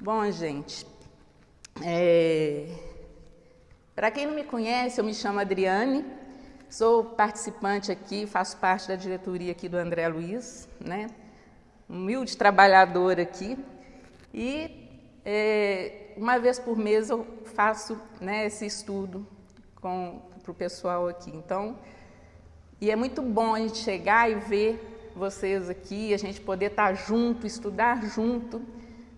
Bom, gente, para quem não me conhece, eu me chamo Adriane, sou participante aqui, faço parte da diretoria aqui do André Luiz, né? Humilde trabalhadora aqui, e uma vez por mês eu faço, né, esse estudo para o pessoal aqui. Então, e é muito bom a gente chegar e ver vocês aqui, a gente poder estar junto, estudar junto,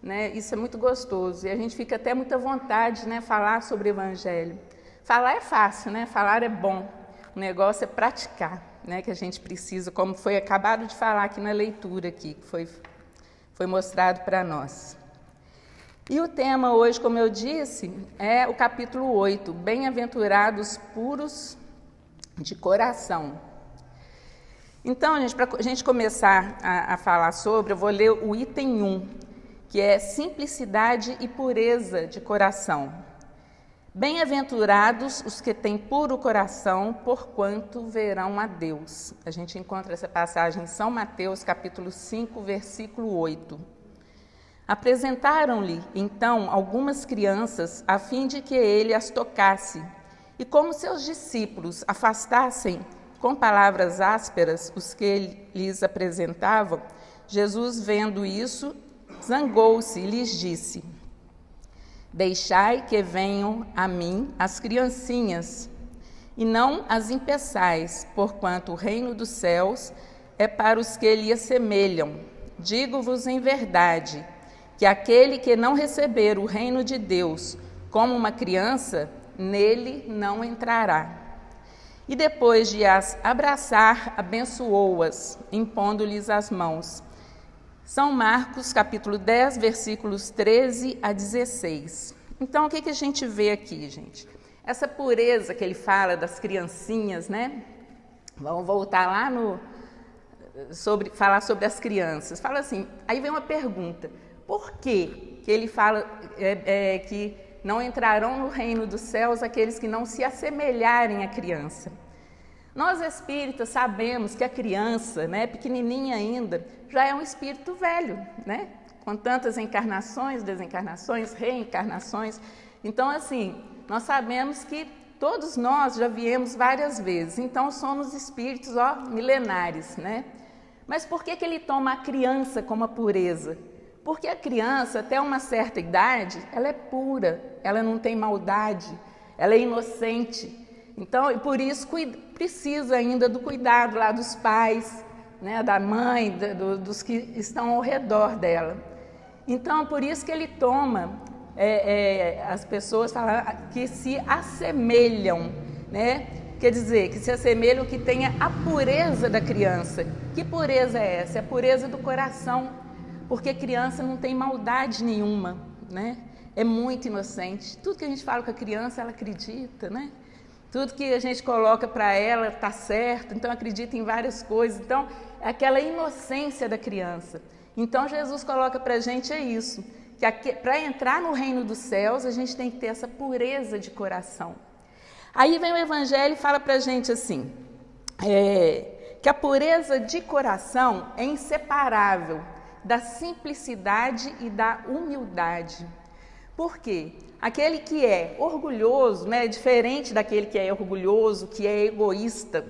né? Isso é muito gostoso e a gente fica até muita vontade, né, falar sobre o Evangelho. Falar é fácil, né? Falar é bom. O negócio é praticar, né? Que a gente precisa, como foi acabado de falar aqui na leitura aqui, que foi mostrado para nós. E o tema hoje, como eu disse, é o capítulo 8, Bem-aventurados puros de coração. Então, gente, para a gente começar a falar sobre, eu vou ler o item 1, que é simplicidade e pureza de coração. Bem-aventurados os que têm puro coração, porquanto verão a Deus. A gente encontra essa passagem em São Mateus, capítulo 5, versículo 8. Apresentaram-lhe, então, algumas crianças, a fim de que ele as tocasse. E como seus discípulos afastassem com palavras ásperas os que ele lhes apresentavam, Jesus, vendo isso, zangou-se e lhes disse: Deixai que venham a mim as criancinhas, e não as impeçais, porquanto o reino dos céus é para os que lhe assemelham. Digo-vos em verdade, que aquele que não receber o reino de Deus como uma criança, nele não entrará. E depois de as abraçar, abençoou-as, impondo-lhes as mãos. São Marcos, capítulo 10, versículos 13 a 16. Então, o que a gente vê aqui, gente? Essa pureza que ele fala das criancinhas, né? Vamos voltar lá falar sobre as crianças. Fala assim, aí vem uma pergunta. Por que ele fala que não entrarão no reino dos céus aqueles que não se assemelharem à criança? Nós espíritas sabemos que a criança, né, pequenininha ainda, já é um espírito velho, né? Com tantas encarnações, desencarnações, reencarnações. Então, assim, nós sabemos que todos nós já viemos várias vezes, então somos espíritos milenares, né? Mas por que ele toma a criança como a pureza? Porque a criança, até uma certa idade, ela é pura, ela não tem maldade, ela é inocente. Então, e por isso precisa ainda do cuidado lá dos pais, né, da mãe, dos que estão ao redor dela. Então, por isso que ele toma, as pessoas falam que se assemelham, né? Quer dizer, que se assemelham, que tenha a pureza da criança. Que pureza é essa? É a pureza do coração. Porque criança não tem maldade nenhuma, né? É muito inocente. Tudo que a gente fala com a criança, ela acredita, né? Tudo que a gente coloca para ela está certo, então acredita em várias coisas. Então, é aquela inocência da criança. Então, Jesus coloca para a gente isso, que para entrar no reino dos céus, a gente tem que ter essa pureza de coração. Aí vem o Evangelho e fala para a gente assim, que a pureza de coração é inseparável da simplicidade e da humildade. Por quê? Aquele que é orgulhoso, né, é diferente daquele que é orgulhoso, que é egoísta.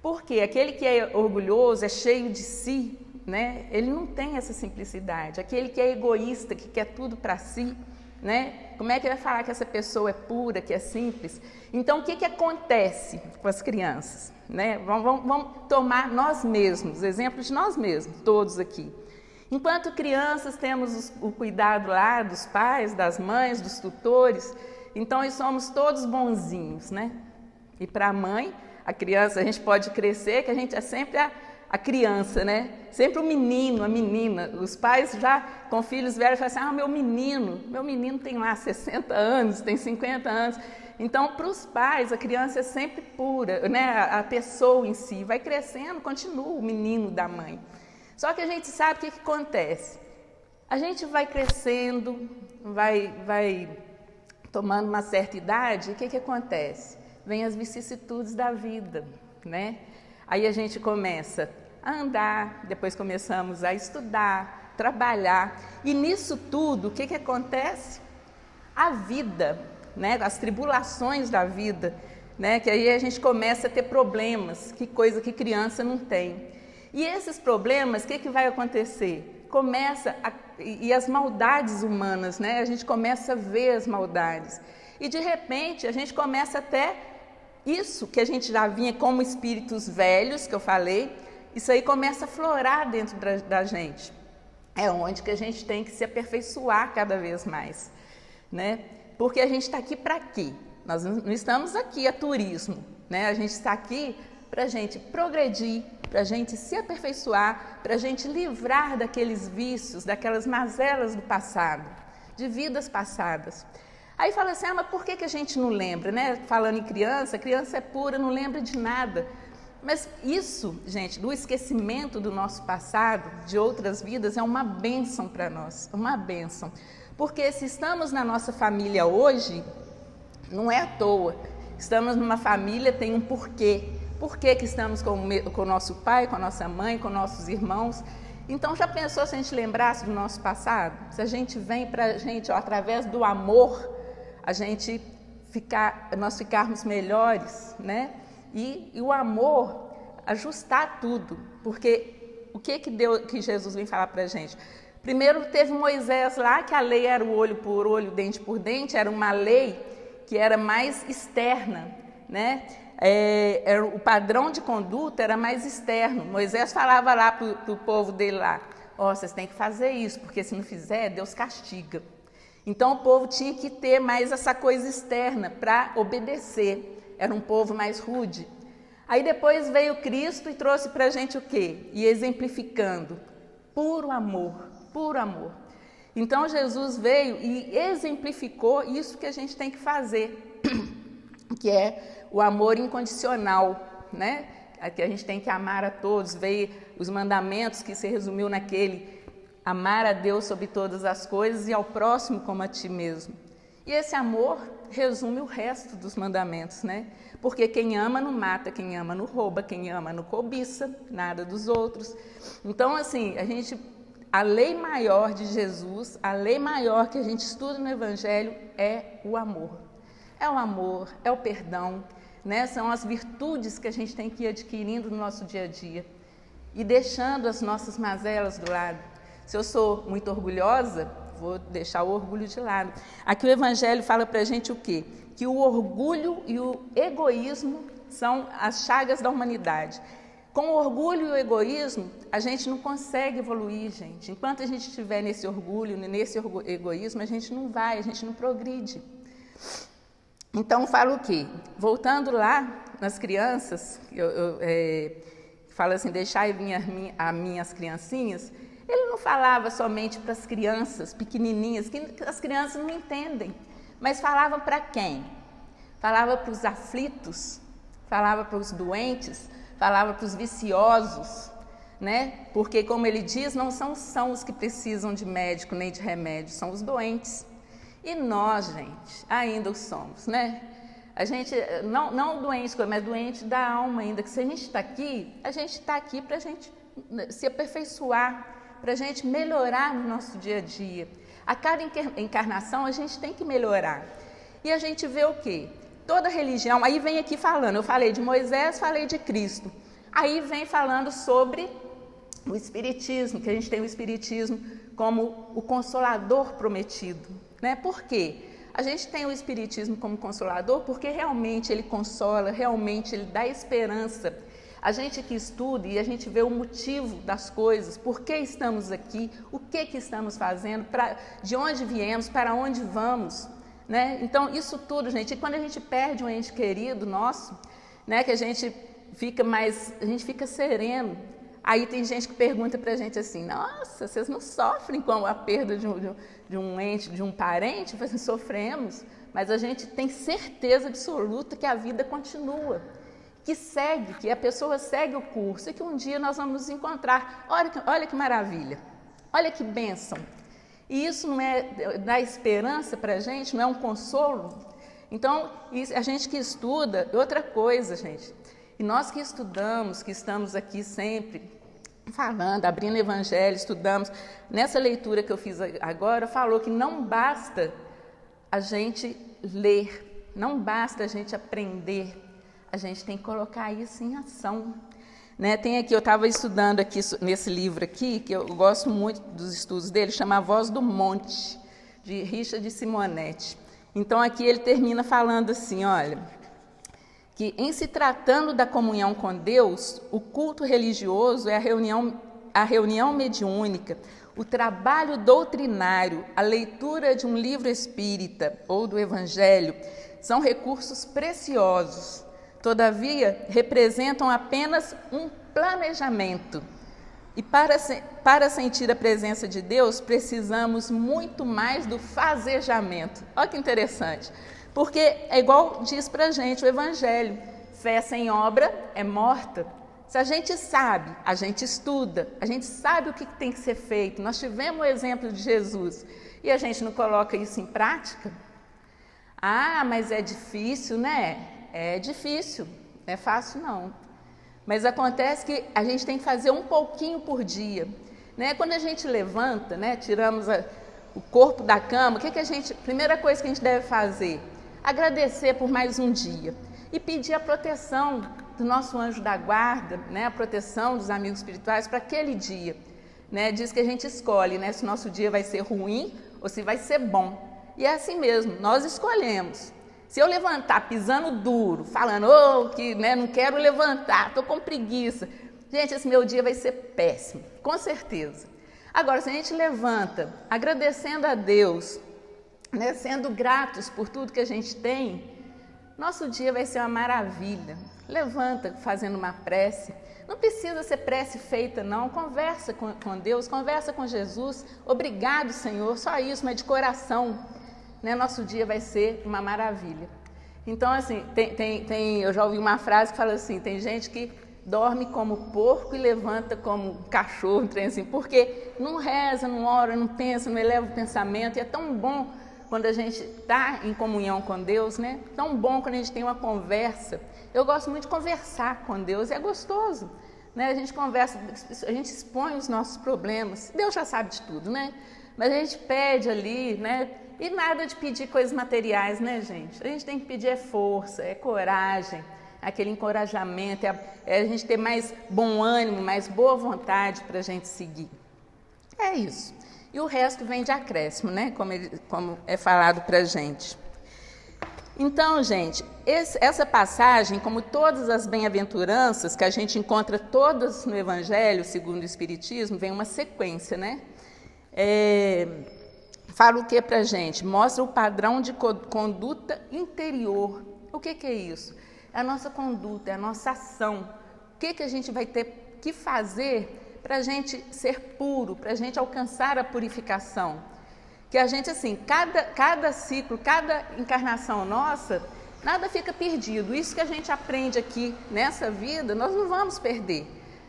Por quê? Aquele que é orgulhoso, é cheio de si, né, ele não tem essa simplicidade. Aquele que é egoísta, que quer tudo para si, né, como é que vai falar que essa pessoa é pura, que é simples? Então, o que acontece com as crianças? Né? Vamos tomar nós mesmos, exemplos de nós mesmos, todos aqui. Enquanto crianças temos o cuidado lá dos pais, das mães, dos tutores, então nós somos todos bonzinhos, né? E para a mãe, a criança, a gente pode crescer, que a gente é sempre a criança, né? Sempre o menino, a menina. Os pais já com filhos velhos falam assim, meu menino tem lá 60 anos, tem 50 anos. Então, para os pais, a criança é sempre pura, né? A pessoa em si vai crescendo, continua o menino da mãe. Só que a gente sabe o que acontece. A gente vai crescendo, vai tomando uma certa idade, o que acontece? Vem as vicissitudes da vida, né? Aí a gente começa a andar, depois começamos a estudar, trabalhar. E nisso tudo, o que acontece? A vida, né? As tribulações da vida, né? Que aí a gente começa a ter problemas, que coisa que criança não tem. E esses problemas, o que vai acontecer? E as maldades humanas, né? A gente começa a ver as maldades. E de repente a gente começa até isso que a gente já vinha como espíritos velhos, que eu falei, isso aí começa a florar dentro da gente. É onde que a gente tem que se aperfeiçoar cada vez mais, né? Porque a gente está aqui para quê? Nós não estamos aqui a turismo, né? A gente está aqui para a gente progredir, para a gente se aperfeiçoar, para a gente livrar daqueles vícios, daquelas mazelas do passado, de vidas passadas. Aí fala assim, mas por que a gente não lembra, né? Falando em criança, a criança é pura, não lembra de nada. Mas isso, gente, do esquecimento do nosso passado, de outras vidas, é uma bênção para nós, uma bênção. Porque se estamos na nossa família hoje, não é à toa. Estamos numa família, tem um porquê. Por que estamos com o nosso pai, com a nossa mãe, com nossos irmãos? Então, já pensou se a gente lembrasse do nosso passado? Se a gente vem para a gente, através do amor, nós ficarmos melhores, né? E o amor ajustar tudo, porque o que Jesus vem falar para a gente? Primeiro teve Moisés lá, que a lei era o olho por olho, dente por dente, era uma lei que era mais externa, né? O padrão de conduta era mais externo. Moisés falava lá para o povo dele lá, vocês têm que fazer isso, porque se não fizer, Deus castiga. Então o povo tinha que ter mais essa coisa externa para obedecer. Era um povo mais rude. Aí depois veio Cristo e trouxe para a gente o quê? E exemplificando, puro amor, puro amor. Então Jesus veio e exemplificou isso que a gente tem que fazer, que é o amor incondicional, né? Que a gente tem que amar a todos. Veio os mandamentos que se resumiu naquele amar a Deus sobre todas as coisas e ao próximo como a ti mesmo. E esse amor resume o resto dos mandamentos, né? Porque quem ama não mata, quem ama não rouba, quem ama não cobiça nada dos outros. Então, assim, a lei maior de Jesus, a lei maior que a gente estuda no Evangelho é o amor. É o amor, é o perdão, né? São as virtudes que a gente tem que ir adquirindo no nosso dia a dia e deixando as nossas mazelas do lado. Se eu sou muito orgulhosa, vou deixar o orgulho de lado. Aqui o Evangelho fala para a gente o quê? Que o orgulho e o egoísmo são as chagas da humanidade. Com o orgulho e o egoísmo, a gente não consegue evoluir, gente. Enquanto a gente estiver nesse orgulho, nesse egoísmo, a gente não progride. Então, falo o quê? Voltando lá nas crianças, fala assim, deixai vir as minhas criancinhas. Ele não falava somente para as crianças pequenininhas, que as crianças não entendem, mas falava para quem? Falava para os aflitos, falava para os doentes, falava para os viciosos, né? Porque, como ele diz, não são os que precisam de médico nem de remédio, são os doentes. E nós, gente, ainda o somos, né? A gente, não doente, mas doente da alma ainda, que se a gente está aqui para a gente se aperfeiçoar, para a gente melhorar no nosso dia a dia. A cada encarnação a gente tem que melhorar. E a gente vê o quê? Toda religião, aí vem aqui falando, eu falei de Moisés, falei de Cristo. Aí vem falando sobre o Espiritismo, que a gente tem o Espiritismo como o Consolador prometido, né? Por quê? A gente tem o Espiritismo como Consolador porque realmente ele consola, realmente ele dá esperança. A gente que estuda e a gente vê o motivo das coisas, por que estamos aqui, o que estamos fazendo, de onde viemos, para onde vamos, né? Então, isso tudo, gente, e quando a gente perde um ente querido nosso, né, que a gente fica sereno. Aí tem gente que pergunta para a gente assim, nossa, vocês não sofrem com a perda de um ente, de um parente? Assim, sofremos, mas a gente tem certeza absoluta que a vida continua. Que a pessoa segue o curso e que um dia nós vamos nos encontrar. Olha que maravilha, olha que bênção. E isso não dá esperança para a gente, não é um consolo? Então, a gente que estuda, outra coisa, gente, e nós que estudamos, que estamos aqui sempre, falando, abrindo o Evangelho, estudamos. Nessa leitura que eu fiz agora, falou que não basta a gente ler, não basta a gente aprender, a gente tem que colocar isso em ação. Né? Tem aqui, eu estava estudando aqui nesse livro aqui, que eu gosto muito dos estudos dele, chama A Voz do Monte, de Richard Simonetti. Então aqui ele termina falando assim, olha, que em se tratando da comunhão com Deus, o culto religioso é a reunião mediúnica, o trabalho doutrinário, a leitura de um livro espírita ou do Evangelho, são recursos preciosos. Todavia, representam apenas um planejamento. E para sentir a presença de Deus, precisamos muito mais do fazejamento. Olha que interessante. Porque é igual diz para a gente o Evangelho, fé sem obra é morta. Se a gente sabe, a gente estuda, a gente sabe o que tem que ser feito, nós tivemos o exemplo de Jesus, e a gente não coloca isso em prática? Ah, mas é difícil, né? É difícil, não é fácil não. Mas acontece que a gente tem que fazer um pouquinho por dia. Né? Quando a gente levanta, né, tiramos o corpo da cama, primeira coisa que a gente deve fazer? Agradecer por mais um dia e pedir a proteção do nosso anjo da guarda, né, a proteção dos amigos espirituais para aquele dia. Né? Diz que a gente escolhe, né, se o nosso dia vai ser ruim ou se vai ser bom. E é assim mesmo, nós escolhemos. Se eu levantar pisando duro, falando que né, não quero levantar, estou com preguiça, gente, esse meu dia vai ser péssimo, com certeza. Agora, se a gente levanta agradecendo a Deus, né, sendo gratos por tudo que a gente tem, nosso dia vai ser uma maravilha. Levanta fazendo uma prece. Não precisa ser prece feita, não. Conversa com Deus, conversa com Jesus. Obrigado, Senhor, só isso, mas de coração. Né, nosso dia vai ser uma maravilha. Então, assim, eu já ouvi uma frase que fala assim, tem gente que dorme como porco e levanta como cachorro, um trem assim, porque não reza, não ora, não pensa, não eleva o pensamento, e é tão bom quando a gente está em comunhão com Deus, né? Tão bom quando a gente tem uma conversa. Eu gosto muito de conversar com Deus, é gostoso. Né? A gente conversa, a gente expõe os nossos problemas, Deus já sabe de tudo, né? Mas a gente pede ali, né? E nada de pedir coisas materiais, né, gente? A gente tem que pedir força, coragem, aquele encorajamento, a gente ter mais bom ânimo, mais boa vontade para a gente seguir. É isso. E o resto vem de acréscimo, né? Como é falado para a gente. Então, gente, essa passagem, como todas as bem-aventuranças que a gente encontra todas no Evangelho, segundo o Espiritismo, vem uma sequência, né? Fala o que para a gente? Mostra o padrão de conduta interior. O que é isso? É a nossa conduta, é a nossa ação. O que a gente vai ter que fazer para a gente ser puro, para a gente alcançar a purificação? Que a gente, assim, cada ciclo, cada encarnação nossa, nada fica perdido. Isso que a gente aprende aqui nessa vida, nós não vamos perder.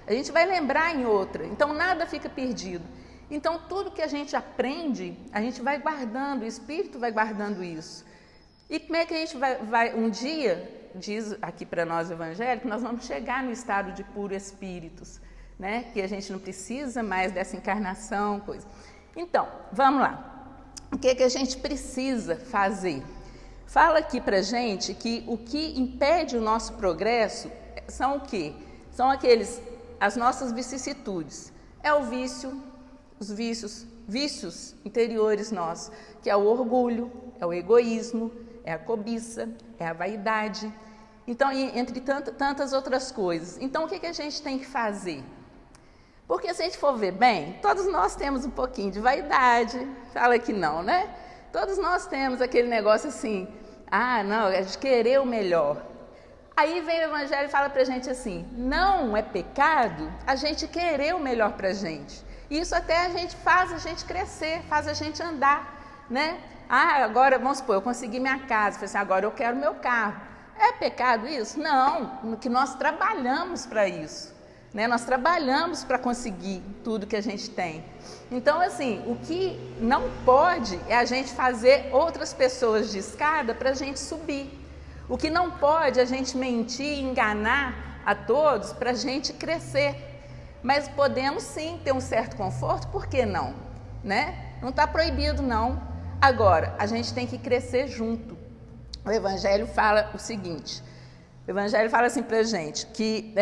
A gente vai lembrar em outra. Então, nada fica perdido. Então, tudo que a gente aprende, a gente vai guardando, o Espírito vai guardando isso. E como é que a gente vai um dia, diz aqui para nós o Evangelho, que nós vamos chegar no estado de puro espíritos, né? Que a gente não precisa mais dessa encarnação, coisa. Então, vamos lá. O que a gente precisa fazer? Fala aqui para a gente que o que impede o nosso progresso são o quê? São as nossas vicissitudes. É o vício, os vícios interiores nossos, que é o orgulho, é o egoísmo, é a cobiça, é a vaidade, então, entre tantas outras coisas. Então, o que a gente tem que fazer? Porque se a gente for ver bem, todos nós temos um pouquinho de vaidade, fala que não, né? Todos nós temos aquele negócio assim, não, é de querer o melhor. Aí vem o Evangelho e fala pra gente assim, não é pecado a gente querer o melhor pra gente. Isso até faz a gente crescer, faz a gente andar, né? Agora, vamos supor, eu consegui minha casa, falei assim, agora eu quero meu carro. É pecado isso? Não, que nós trabalhamos para isso, né? Nós trabalhamos para conseguir tudo que a gente tem. Então, assim, o que não pode é a gente fazer outras pessoas de escada para a gente subir. O que não pode é a gente mentir, enganar a todos para a gente crescer. Mas podemos sim ter um certo conforto, por que não? Né? Não está proibido não. Agora, a gente tem que crescer junto. O Evangelho fala o seguinte, o Evangelho fala assim para a gente, que,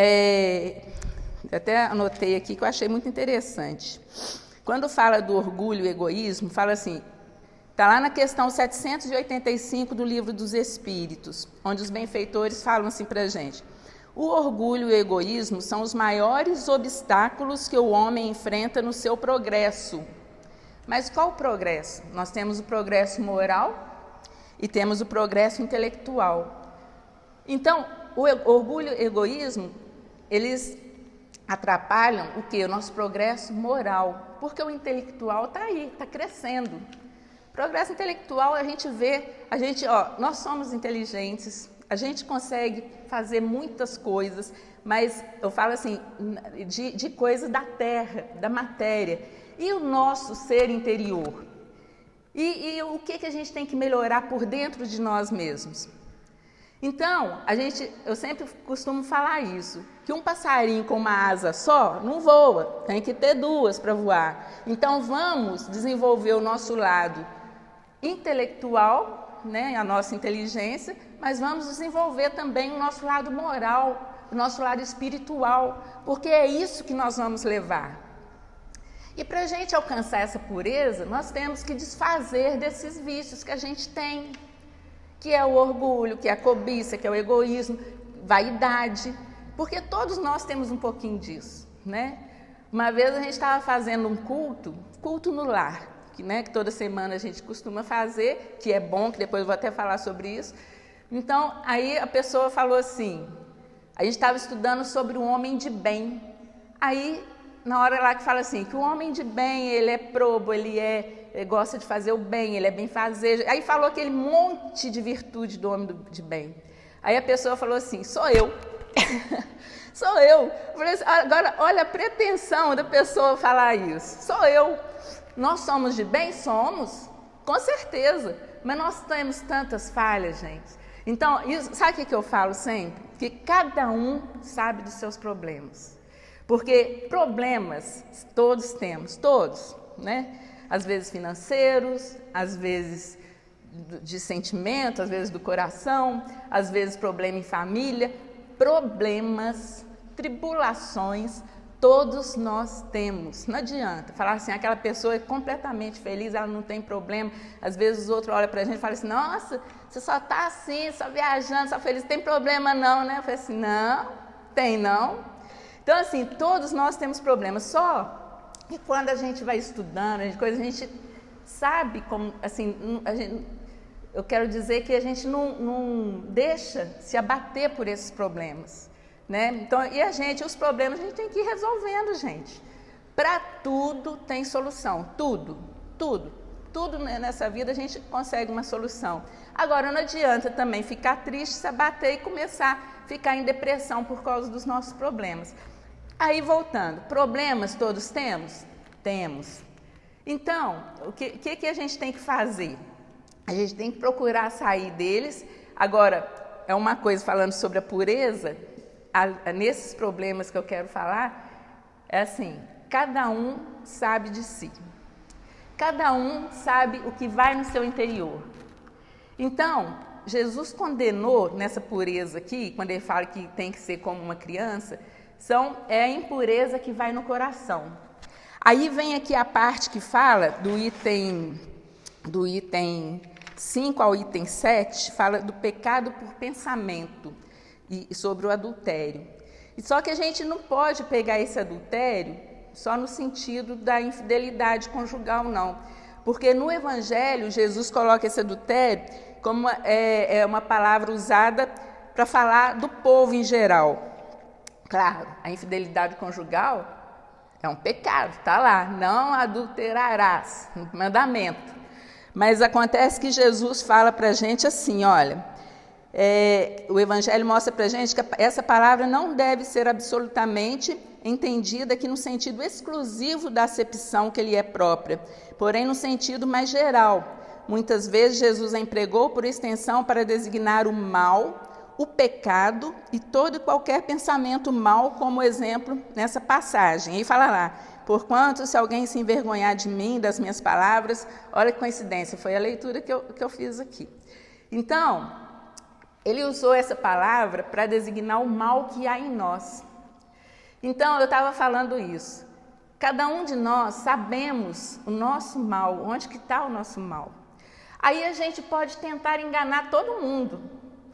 até anotei aqui que eu achei muito interessante. Quando fala do orgulho e egoísmo, fala assim, está lá na questão 785 do Livro dos Espíritos, onde os benfeitores falam assim para a gente, o orgulho e o egoísmo são os maiores obstáculos que o homem enfrenta no seu progresso. Mas qual o progresso? Nós temos o progresso moral e temos o progresso intelectual. Então, o orgulho e o egoísmo, eles atrapalham o quê? O nosso progresso moral, porque o intelectual está aí, está crescendo. Progresso intelectual, a gente vê, nós somos inteligentes, a gente consegue fazer muitas coisas, mas eu falo assim, de coisas da terra, da matéria. E o nosso ser interior? E o que a gente tem que melhorar por dentro de nós mesmos? Então, eu sempre costumo falar isso, que um passarinho com uma asa só não voa, tem que ter duas para voar. Então, vamos desenvolver o nosso lado intelectual, né, a nossa inteligência, mas vamos desenvolver também o nosso lado moral, o nosso lado espiritual, porque é isso que nós vamos levar. E para a gente alcançar essa pureza, nós temos que desfazer desses vícios que a gente tem, que é o orgulho, que é a cobiça, que é o egoísmo, vaidade, porque todos nós temos um pouquinho disso, né? Uma vez a gente estava fazendo um culto no lar, que toda semana a gente costuma fazer, que é bom, que depois eu vou até falar sobre isso. Então, aí a pessoa falou assim, a gente estava estudando sobre o homem de bem, aí na hora lá que fala assim, que o homem de bem, ele é probo, ele gosta de fazer o bem, ele é benfazejo. Aí falou aquele monte de virtude do homem de bem. Aí a pessoa falou assim, sou eu. Sou eu. Eu falei assim, agora, olha a pretensão da pessoa falar isso. Sou eu. Nós somos de bem? Somos, com certeza. Mas nós temos tantas falhas, gente. Então, sabe o que eu falo sempre? Que cada um sabe dos seus problemas. Porque problemas todos temos, todos, né? Às vezes financeiros, às vezes de sentimento, às vezes do coração, às vezes problema em família, problemas, tribulações, todos nós temos. Não adianta falar assim, aquela pessoa é completamente feliz, ela não tem problema. Às vezes os outros olham para a gente e falam assim, nossa, você só está assim, só viajando, só feliz, não tem problema não, né? Eu falei assim, não, tem não. Então, assim, todos nós temos problemas, só que quando a gente vai estudando, a gente sabe como, assim, eu quero dizer que a gente não deixa se abater por esses problemas, né? Então, os problemas a gente tem que ir resolvendo, gente. Para tudo tem solução, tudo nessa vida a gente consegue uma solução. Agora, não adianta também ficar triste, se abater e começar a ficar em depressão por causa dos nossos problemas. Aí, voltando, problemas todos temos? Temos. Então, o que a gente tem que fazer? A gente tem que procurar sair deles. Agora, é uma coisa falando sobre a pureza, nesses problemas que eu quero falar, é assim, cada um sabe de si. Cada um sabe o que vai no seu interior. Então, Jesus condenou nessa pureza aqui, quando ele fala que tem que ser como uma criança, é a impureza que vai no coração. Aí vem aqui a parte que fala do item 5 ao item 7, fala do pecado por pensamento e sobre o adultério. E só que a gente não pode pegar esse adultério só no sentido da infidelidade conjugal, não. Porque no Evangelho, Jesus coloca esse adultério como uma palavra usada para falar do povo em geral. Claro, a infidelidade conjugal é um pecado, está lá, não adulterarás, mandamento. Mas acontece que Jesus fala para a gente assim, olha, o Evangelho mostra para a gente que essa palavra não deve ser absolutamente entendida aqui no sentido exclusivo da acepção que lhe é própria, porém no sentido mais geral. Muitas vezes Jesus a empregou por extensão para designar o mal o pecado e todo e qualquer pensamento mau, como exemplo nessa passagem. Aí fala lá, porquanto se alguém se envergonhar de mim, das minhas palavras, olha que coincidência, foi a leitura que eu fiz aqui. Então, ele usou essa palavra para designar o mal que há em nós. Então, eu estava falando isso. Cada um de nós sabemos o nosso mal, onde que está o nosso mal. Aí a gente pode tentar enganar todo mundo.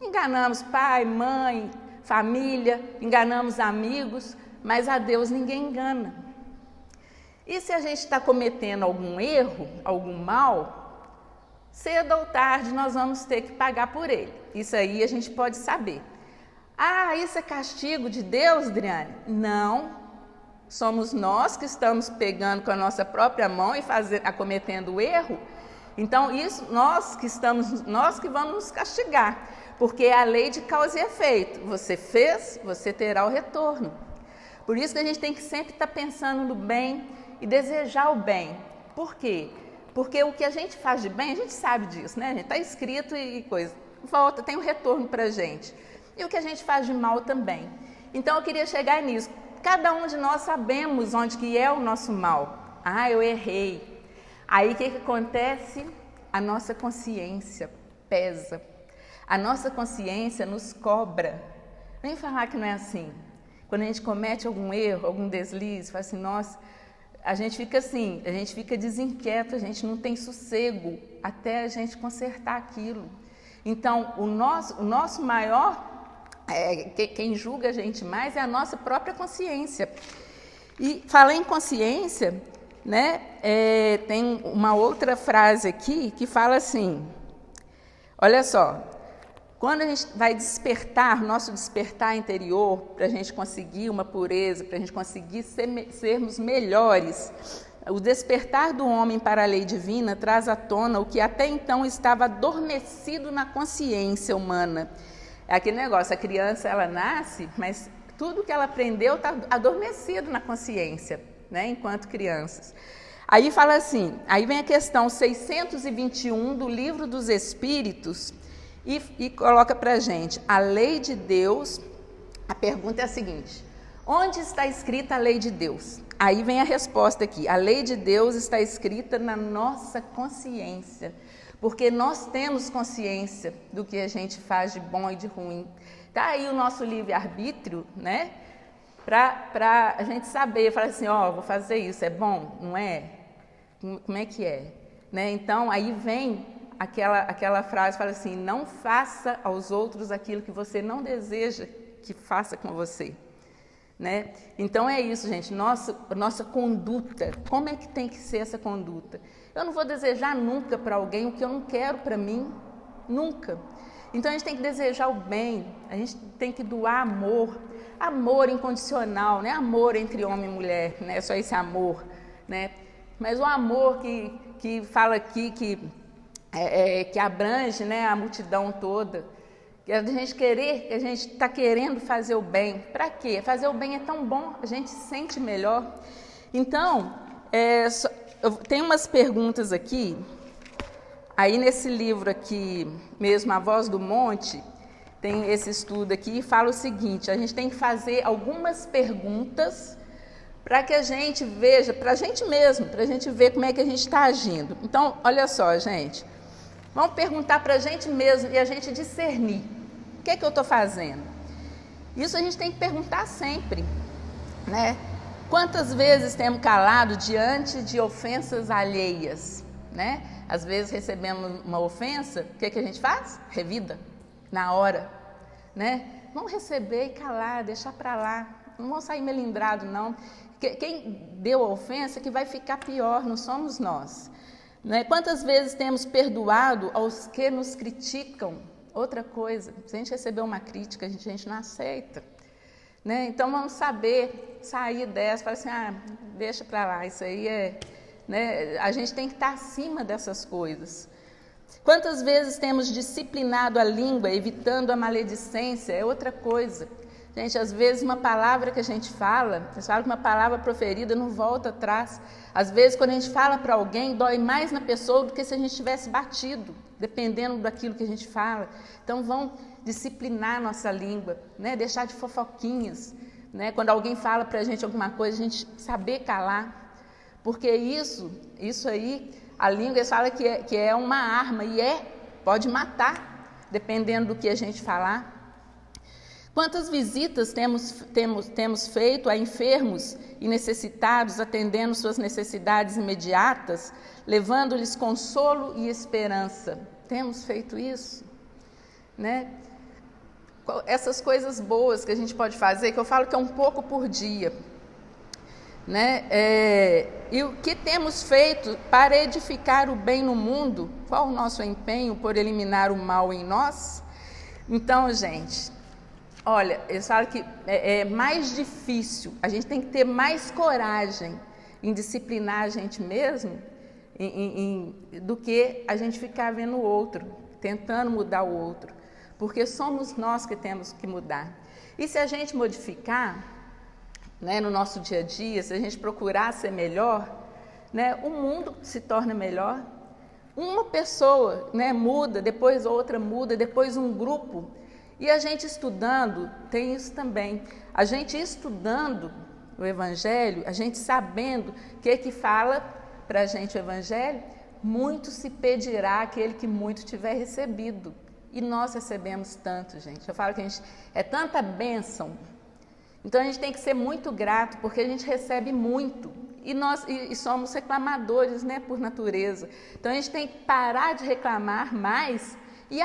Enganamos pai, mãe, família, enganamos amigos, mas a Deus ninguém engana. E se a gente está cometendo algum erro, algum mal, cedo ou tarde nós vamos ter que pagar por ele. Isso aí a gente pode saber. Ah, isso é castigo de Deus, Adriane? Não. Somos nós que estamos pegando com a nossa própria mão e cometendo o erro. Então, isso nós que vamos nos castigar, porque é a lei de causa e efeito. Você fez, você terá o retorno. Por isso que a gente tem que sempre estar pensando no bem e desejar o bem. Por quê? Porque o que a gente faz de bem, a gente sabe disso, né? A gente está escrito e coisa. Volta, tem um retorno para a gente. E o que a gente faz de mal também. Então, eu queria chegar nisso. Cada um de nós sabemos onde que é o nosso mal. Ah, eu errei. Aí, o que acontece? A nossa consciência pesa. A nossa consciência nos cobra. Vem falar que não é assim. Quando a gente comete algum erro, algum deslize, fala assim, nossa, a gente fica assim, a gente fica desinquieto, a gente não tem sossego até a gente consertar aquilo. Então, o nosso maior, quem julga a gente mais é a nossa própria consciência. E falar em consciência, né, tem uma outra frase aqui que fala assim, olha só, quando a gente vai despertar, nosso despertar interior, para a gente conseguir uma pureza, para a gente conseguir sermos melhores, o despertar do homem para a lei divina traz à tona o que até então estava adormecido na consciência humana. É aquele negócio, a criança ela nasce, mas tudo que ela aprendeu está adormecido na consciência, né, enquanto crianças. Aí fala assim, aí vem a questão 621 do Livro dos Espíritos e coloca para a gente, a lei de Deus, a pergunta é a seguinte, onde está escrita a lei de Deus? Aí vem a resposta aqui, a lei de Deus está escrita na nossa consciência, porque nós temos consciência do que a gente faz de bom e de ruim. Está aí o nosso livre-arbítrio, né? Para a gente saber, falar assim, ó, vou fazer isso, é bom? Não é? Como é que é? Né? Então, aí vem aquela frase, fala assim, não faça aos outros aquilo que você não deseja que faça com você. Né? Então, é isso, gente, nossa conduta, como é que tem que ser essa conduta? Eu não vou desejar nunca para alguém o que eu não quero para mim, nunca. Então, a gente tem que desejar o bem, a gente tem que doar amor, amor incondicional, não é amor entre homem e mulher, não é só esse amor, né? Mas o amor que fala aqui, que abrange, né, a multidão toda, que a gente querer, que a gente está querendo fazer o bem. Para quê? Fazer o bem é tão bom, a gente se sente melhor. Então, eu tenho umas perguntas aqui, aí nesse livro aqui, mesmo A Voz do Monte, tem esse estudo aqui e fala o seguinte, a gente tem que fazer algumas perguntas para que a gente veja, para a gente mesmo, para a gente ver como é que a gente está agindo. Então, olha só, gente, vamos perguntar para a gente mesmo e a gente discernir. O que é que eu estou fazendo? Isso a gente tem que perguntar sempre, né? Quantas vezes temos calado diante de ofensas alheias, né? Às vezes recebemos uma ofensa, o que é que a gente faz? Revida, na hora, né? Vamos receber e calar, deixar para lá, não vamos sair melindrado, não. Quem deu a ofensa que vai ficar pior, não somos nós. Né? Quantas vezes temos perdoado aos que nos criticam? Outra coisa, se a gente receber uma crítica, a gente não aceita. Né? Então, vamos saber sair dessa, falar assim, deixa para lá, isso aí é... Né? A gente tem que estar acima dessas coisas. Quantas vezes temos disciplinado a língua, evitando a maledicência? É outra coisa. Gente, às vezes uma palavra que a gente fala, vocês falam que uma palavra proferida não volta atrás. Às vezes, quando a gente fala para alguém, dói mais na pessoa do que se a gente tivesse batido, dependendo daquilo que a gente fala. Então, vão disciplinar nossa língua, né? Deixar de fofoquinhas, né? Quando alguém fala para a gente alguma coisa, a gente saber calar. Porque isso aí, a língua, eles falam que é uma arma e pode matar, dependendo do que a gente falar. Quantas visitas temos feito a enfermos e necessitados, atendendo suas necessidades imediatas, levando-lhes consolo e esperança? Temos feito isso, né? Essas coisas boas que a gente pode fazer, que eu falo que é um pouco por dia, né? E o que temos feito para edificar o bem no mundo? Qual o nosso empenho por eliminar o mal em nós? Então, gente, olha, eles falam que é mais difícil, a gente tem que ter mais coragem em disciplinar a gente mesmo do que a gente ficar vendo o outro, tentando mudar o outro, porque somos nós que temos que mudar. E se a gente modificar, né, no nosso dia a dia, se a gente procurar ser melhor, né, o mundo se torna melhor. Uma pessoa, né, muda, depois outra muda, depois um grupo. E a gente estudando, tem isso também, a gente estudando o Evangelho, a gente sabendo o que fala para a gente o Evangelho, muito se pedirá aquele que muito tiver recebido. E nós recebemos tanto, gente. Eu falo que é tanta bênção. Então a gente tem que ser muito grato, porque a gente recebe muito. E somos reclamadores, né, por natureza. Então a gente tem que parar de reclamar mais e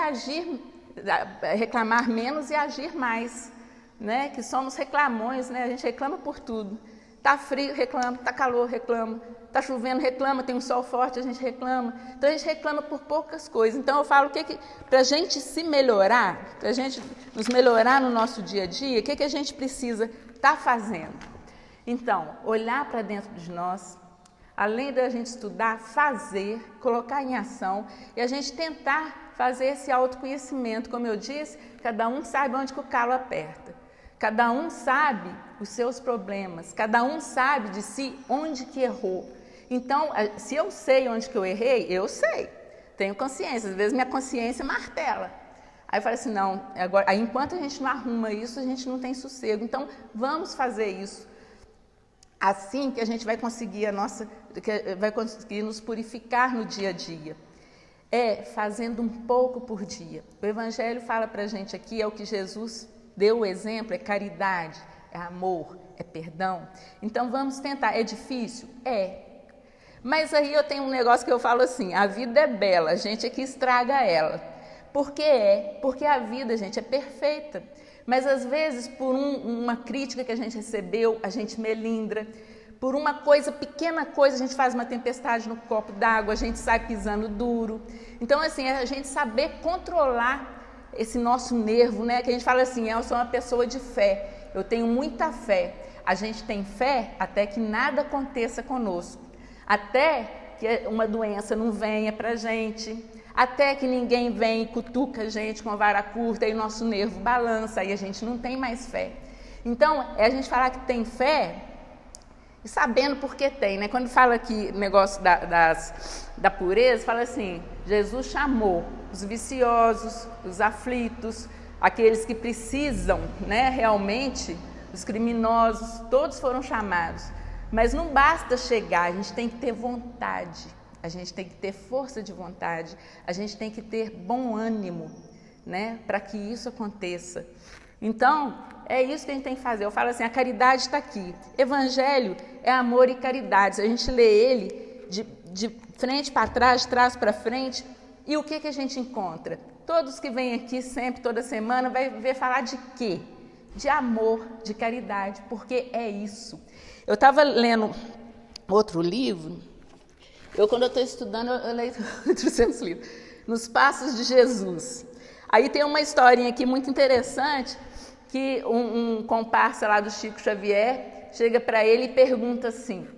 reclamar menos e agir mais, né? Que somos reclamões, né? A gente reclama por tudo. Tá frio, reclama. Tá calor, reclama. Tá chovendo, reclama. Tem um sol forte, a gente reclama. Então a gente reclama por poucas coisas. Então eu falo que para a gente se melhorar, para a gente nos melhorar no nosso dia a dia, o que a gente precisa estar fazendo? Então, olhar para dentro de nós, além da gente estudar, fazer, colocar em ação e a gente tentar fazer esse autoconhecimento. Como eu disse, cada um sabe onde que o calo aperta, cada um sabe os seus problemas, cada um sabe de si onde que errou. Então, se eu sei onde que eu errei, eu sei, tenho consciência, às vezes minha consciência martela. Aí eu falo assim, não, agora, enquanto a gente não arruma isso, a gente não tem sossego, então vamos fazer isso. Assim que a gente vai conseguir vai conseguir nos purificar no dia a dia. Fazendo um pouco por dia. O Evangelho fala para a gente aqui, é o que Jesus deu o exemplo, é caridade, é amor, é perdão. Então vamos tentar, é difícil? Mas aí eu tenho um negócio que eu falo assim, a vida é bela, a gente é que estraga ela. Por que Porque a vida, gente, é perfeita. Mas às vezes, por uma crítica que a gente recebeu, a gente melindra. Por uma pequena coisa, a gente faz uma tempestade no copo d'água, a gente sai pisando duro. Então, assim, é a gente saber controlar esse nosso nervo, né? Que a gente fala assim, eu sou uma pessoa de fé, eu tenho muita fé. A gente tem fé até que nada aconteça conosco. Até que uma doença não venha pra gente. Até que ninguém vem e cutuca a gente com a vara curta e o nosso nervo balança e a gente não tem mais fé. Então, é a gente falar que tem fé e sabendo por que tem, né? Quando fala aqui o negócio da pureza, fala assim, Jesus chamou os viciosos, os aflitos, aqueles que precisam, né, realmente, os criminosos, todos foram chamados. Mas não basta chegar, a gente tem que ter vontade. A gente tem que ter força de vontade, a gente tem que ter bom ânimo, né, para que isso aconteça. Então, é isso que a gente tem que fazer. Eu falo assim, a caridade está aqui. Evangelho é amor e caridade. Se a gente lê ele de frente para trás, de trás para frente, e o que a gente encontra? Todos que vêm aqui sempre, toda semana, vai ver falar de quê? De amor, de caridade, porque é isso. Eu estava lendo outro livro. Quando eu estou estudando, eu leio 300 livros. Nos Passos de Jesus. Aí tem uma historinha aqui muito interessante, que um comparsa lá do Chico Xavier chega para ele e pergunta assim,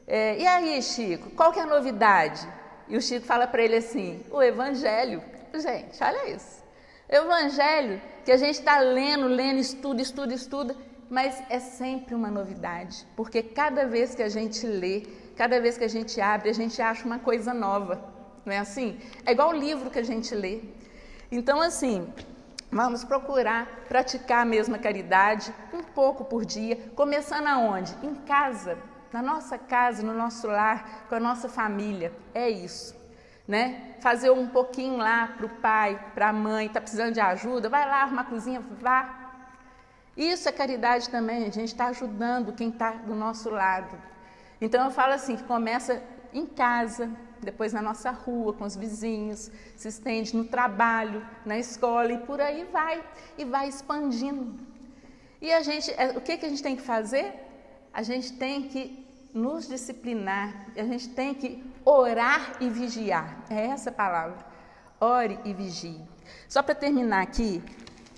e aí, Chico, qual que é a novidade? E o Chico fala para ele assim, o Evangelho. Gente, olha isso. Evangelho que a gente está lendo, estuda, mas é sempre uma novidade, porque cada vez que a gente lê, cada vez que a gente abre, a gente acha uma coisa nova, não é assim? É igual o livro que a gente lê. Então, assim, vamos procurar praticar a mesma caridade, um pouco por dia, começando aonde? Em casa, na nossa casa, no nosso lar, com a nossa família, é isso. Né? Fazer um pouquinho lá para o pai, para a mãe, está precisando de ajuda, vai lá arrumar a cozinha, vá. Isso é caridade também, a gente está ajudando quem está do nosso lado. Então eu falo assim, que começa em casa, depois na nossa rua, com os vizinhos, se estende no trabalho, na escola e por aí vai, e vai expandindo. E o que a gente tem que fazer? A gente tem que nos disciplinar, a gente tem que orar e vigiar, é essa a palavra, ore e vigie. Só para terminar aqui,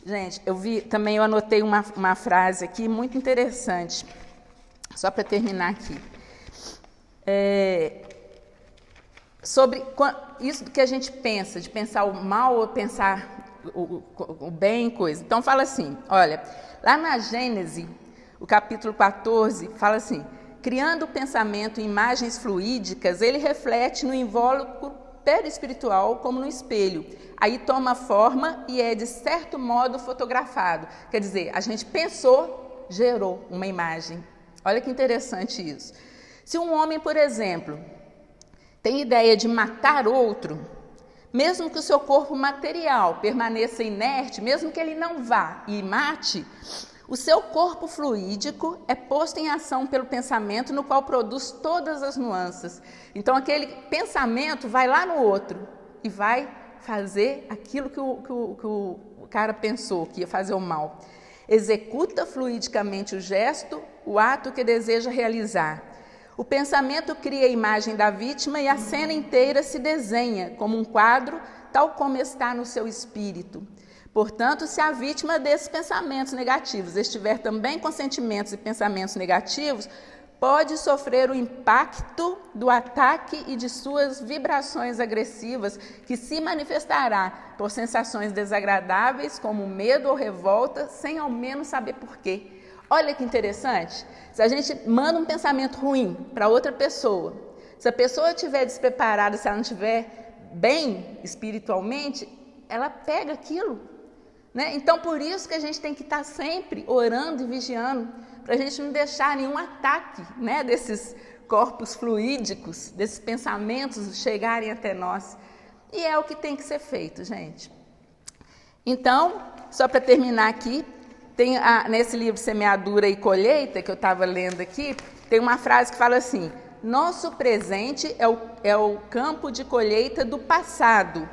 gente, eu anotei uma frase aqui muito interessante, só para terminar aqui, sobre isso que a gente pensa, de pensar o mal ou pensar o bem, coisa. Então fala assim, olha, lá na Gênesis, o capítulo 14, fala assim, criando o pensamento em imagens fluídicas, ele reflete no invólucro perispiritual como no espelho. Aí toma forma e é, de certo modo, fotografado. Quer dizer, a gente pensou, gerou uma imagem. Olha que interessante isso. Se um homem, por exemplo, tem ideia de matar outro, mesmo que o seu corpo material permaneça inerte, mesmo que ele não vá e mate, o seu corpo fluídico é posto em ação pelo pensamento, no qual produz todas as nuances. Então, aquele pensamento vai lá no outro e vai fazer aquilo que o cara pensou, que ia fazer o mal. Executa fluidicamente o gesto, o ato que deseja realizar. O pensamento cria a imagem da vítima e a cena inteira se desenha como um quadro, tal como está no seu espírito. Portanto, se a vítima desses pensamentos negativos estiver também com sentimentos e pensamentos negativos, pode sofrer o impacto do ataque e de suas vibrações agressivas, que se manifestará por sensações desagradáveis, como medo ou revolta, sem ao menos saber porquê. Olha que interessante, se a gente manda um pensamento ruim para outra pessoa, se a pessoa estiver despreparada, se ela não estiver bem espiritualmente, ela pega aquilo. Né? Então, por isso que a gente tem que estar sempre orando e vigiando, para a gente não deixar nenhum ataque, né, desses corpos fluídicos, desses pensamentos chegarem até nós. E é o que tem que ser feito, gente. Então, só para terminar aqui, tem nesse livro Semeadura e Colheita, que eu estava lendo aqui, tem uma frase que fala assim, nosso presente é o campo de colheita do passado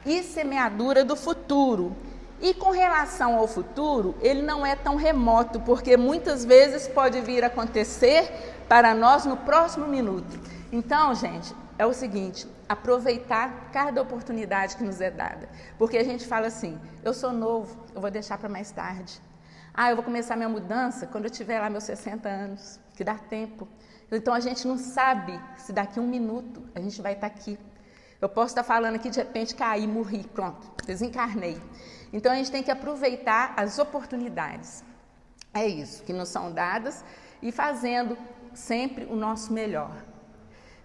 e semeadura do futuro. E com relação ao futuro, ele não é tão remoto, porque muitas vezes pode vir a acontecer para nós no próximo minuto. Então, gente, é o seguinte, aproveitar cada oportunidade que nos é dada. Porque a gente fala assim, eu sou novo, eu vou deixar para mais tarde. Eu vou começar minha mudança quando eu tiver lá meus 60 anos, que dá tempo. Então, a gente não sabe se daqui a um minuto a gente vai estar aqui. Eu posso estar falando aqui, de repente, cair, morri, pronto, desencarnei. Então, a gente tem que aproveitar as oportunidades. É isso, que nos são dadas e fazendo sempre o nosso melhor.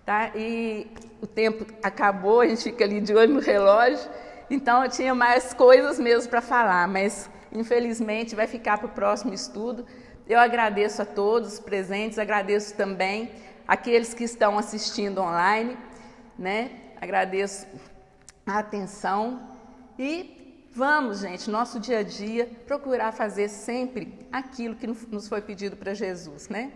Tá? E o tempo acabou, a gente fica ali de olho no relógio, então eu tinha mais coisas mesmo para falar, mas infelizmente vai ficar para o próximo estudo. Eu agradeço a todos os presentes, agradeço também aqueles que estão assistindo online, né? Agradeço a atenção e vamos, gente, nosso dia a dia, procurar fazer sempre aquilo que nos foi pedido para Jesus, né?